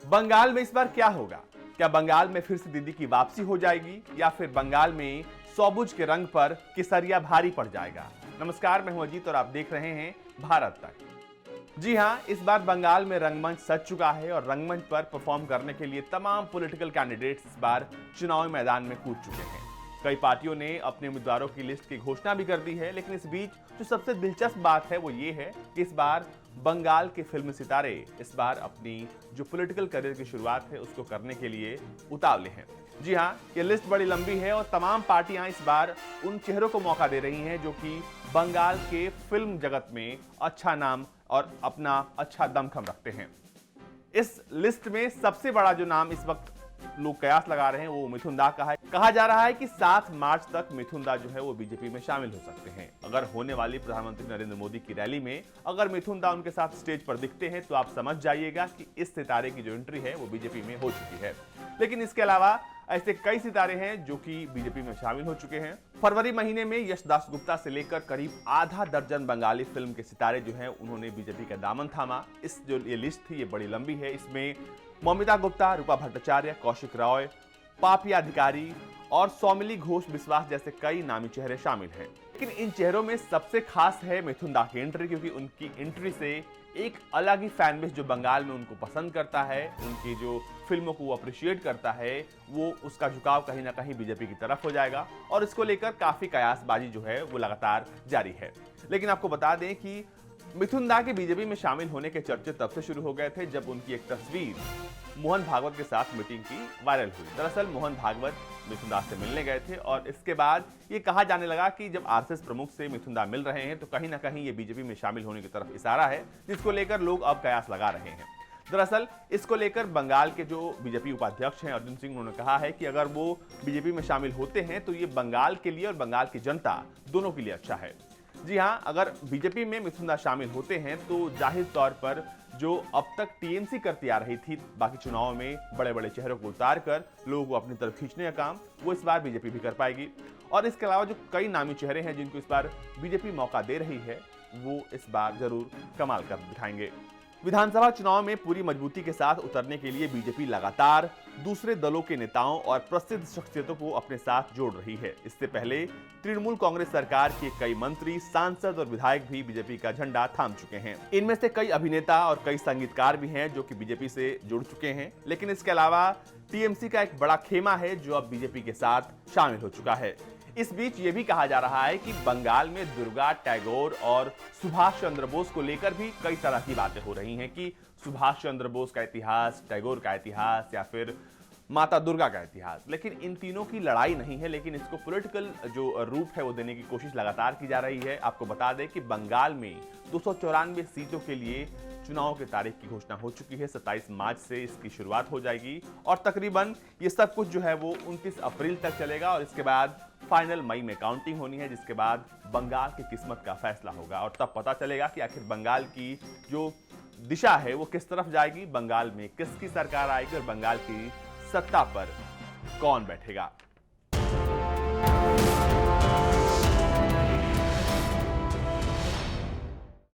बंगाल में इस बार क्या होगा? क्या बंगाल में फिर से दीदी की वापसी हो जाएगी या फिर बंगाल में सौबुज के रंग पर केसरिया भारी पड़ जाएगा? नमस्कार, मैं हूं अजीत और आप देख रहे हैं भारत तक। जी हां, इस बार बंगाल में रंगमंच सज चुका है और रंगमंच पर परफॉर्म करने के लिए तमाम पॉलिटिकल कैंडिडेट्स इस बार चुनावी मैदान में कूद चुके हैं। कई पार्टियों ने अपने उम्मीदवारों की लिस्ट की घोषणा भी कर दी है, लेकिन इस बीच जो सबसे दिलचस्प बात है वो ये है कि इस बार बंगाल के फिल्म सितारे इस बार अपनी जो पॉलिटिकल करियर की शुरुआत है उसको करने के लिए उतावले हैं। जी हां, ये लिस्ट बड़ी लंबी है और तमाम पार्टियां इस बार उन चेहरों को मौका दे रही हैं जो कि बंगाल के फिल्म जगत में अच्छा नाम और अपना अच्छा दमखम रखते हैं। इस लिस्ट में सबसे बड़ा जो नाम इस वक्त लोग कयास लगा रहे हैं वो मिथुन दा का है। कहा जा रहा है कि 7 मार्च तक मिथुन दा जो है वो बीजेपी में शामिल हो सकते हैं। अगर होने वाली प्रधानमंत्री नरेंद्र मोदी की रैली में अगर मिथुन दा उनके साथ स्टेज पर दिखते हैं तो आप समझ जाइएगा कि इस सितारे की जो एंट्री है वो बीजेपी में हो चुकी है। लेकिन इसके अलावा ऐसे कई सितारे हैं जो कि बीजेपी में शामिल हो चुके हैं। फरवरी महीने में यश दासगुप्ता से लेकर करीब आधा दर्जन बंगाली फिल्म के सितारे जो हैं उन्होंने बीजेपी का दामन थामा। इस जो ये लिस्ट थी ये बड़ी लंबी है। इसमें मौमिता गुप्ता, रूपा भट्टाचार्य, कौशिक रॉय, पापिया अधिकारी और सौमिली घोष विश्वास जैसे कई नामी चेहरे शामिल हैं। लेकिन इन चेहरों में सबसे खास है मिथुन दा की एंट्री, क्योंकि उनकी एंट्री से एक अलग ही फैन बेस जो बंगाल में उनको पसंद करता है, उनकी जो फिल्मों को वो अप्रिशिएट करता है, वो उसका झुकाव कहीं ना कहीं बीजेपी की तरफ हो जाएगा और इसको लेकर काफी कयासबाजी जो है वो लगातार जारी है। लेकिन आपको बता दें कि मिथुन दा के बीजेपी में शामिल होने के चर्चे तब से शुरू हो गए थे जब उनकी एक तस्वीर मोहन भागवत के साथ मीटिंग की वायरल हुई। दरअसल मोहन भागवत मिथुन दा से मिलने गए थे और इसके बाद ये कहा जाने लगा कि जब आरएसएस प्रमुख से मिथुन दा मिल रहे हैं तो कहीं ना कहीं ये बीजेपी में शामिल होने की तरफ इशारा है, जिसको लेकर लोग अब कयास लगा रहे हैं। दरअसल इसको लेकर बंगाल के जो बीजेपी उपाध्यक्ष हैं अर्जुन सिंह, उन्होंने कहा है कि अगर वो बीजेपी में शामिल होते हैं तो ये बंगाल के लिए और बंगाल की जनता दोनों के लिए अच्छा है। जी हां, अगर बीजेपी में मिथुन दा शामिल होते हैं तो जाहिर तौर पर जो अब तक टीएमसी करती आ रही थी बाकी चुनावों में बड़े बड़े चेहरों को उतार कर लोगों को अपनी तरफ खींचने का काम, वो इस बार बीजेपी भी कर पाएगी। और इसके अलावा जो कई नामी चेहरे हैं जिनको इस बार बीजेपी मौका दे रही है वो इस बार जरूर कमाल कर दिखाएंगे। विधानसभा चुनाव में पूरी मजबूती के साथ उतरने के लिए बीजेपी लगातार दूसरे दलों के नेताओं और प्रसिद्ध शख्सियतों को अपने साथ जोड़ रही है। इससे पहले तृणमूल कांग्रेस सरकार के कई मंत्री, सांसद और विधायक भी बीजेपी का झंडा थाम चुके हैं। इनमें से कई अभिनेता और कई संगीतकार भी हैं जो कि बीजेपी से जुड़ चुके हैं। लेकिन इसके अलावा टीएमसी का एक बड़ा खेमा है जो अब बीजेपी के साथ शामिल हो चुका है। इस बीच ये भी कहा जा रहा है कि बंगाल में दुर्गा, टैगोर और सुभाष चंद्र बोस को लेकर भी कई तरह की बातें हो रही हैं कि सुभाष चंद्र बोस का इतिहास, टैगोर का इतिहास या फिर माता दुर्गा का इतिहास। लेकिन इन तीनों की लड़ाई नहीं है, लेकिन इसको पॉलिटिकल जो रूप है वो देने की कोशिश लगातार की जा रही है। आपको बता दें कि बंगाल में 294 सीटों के लिए चुनाव की तारीख की घोषणा हो चुकी है। 27 मार्च से इसकी शुरुआत हो जाएगी और तकरीबन ये सब कुछ जो है वो 29 अप्रैल तक चलेगा और इसके बाद फाइनल मई में काउंटिंग होनी है, जिसके बाद बंगाल की किस्मत का फैसला होगा और तब पता चलेगा कि आखिर बंगाल की जो दिशा है वो किस तरफ जाएगी, बंगाल में किसकी सरकार आएगी और बंगाल की सत्ता पर कौन बैठेगा।